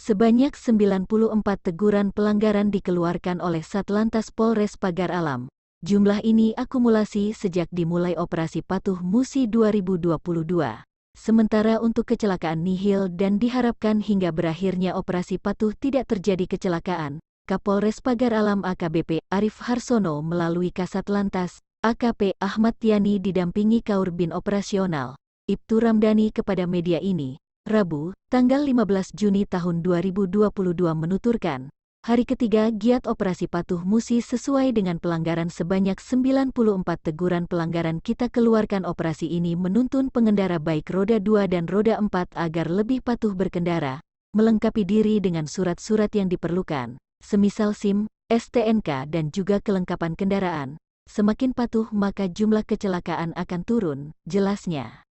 Sebanyak 94 teguran pelanggaran dikeluarkan oleh Satlantas Polres Pagar Alam. Jumlah ini akumulasi sejak dimulai operasi Patuh Musi 2022. Sementara untuk kecelakaan nihil dan diharapkan hingga berakhirnya operasi Patuh tidak terjadi kecelakaan, Kapolres Pagar Alam AKBP Arif Harsono melalui Kasat Lantas AKP Ahmad Tiani didampingi Kaurbin Operasional Ibtu Ramdhani kepada media ini, Rabu, tanggal 15 Juni tahun 2022 menuturkan, hari ketiga giat operasi Patuh Musi sesuai dengan pelanggaran sebanyak 94 teguran pelanggaran kita keluarkan. Operasi ini menuntun pengendara baik roda 2 dan roda 4 agar lebih patuh berkendara, melengkapi diri dengan surat-surat yang diperlukan, semisal SIM, STNK dan juga kelengkapan kendaraan. Semakin patuh maka jumlah kecelakaan akan turun, jelasnya.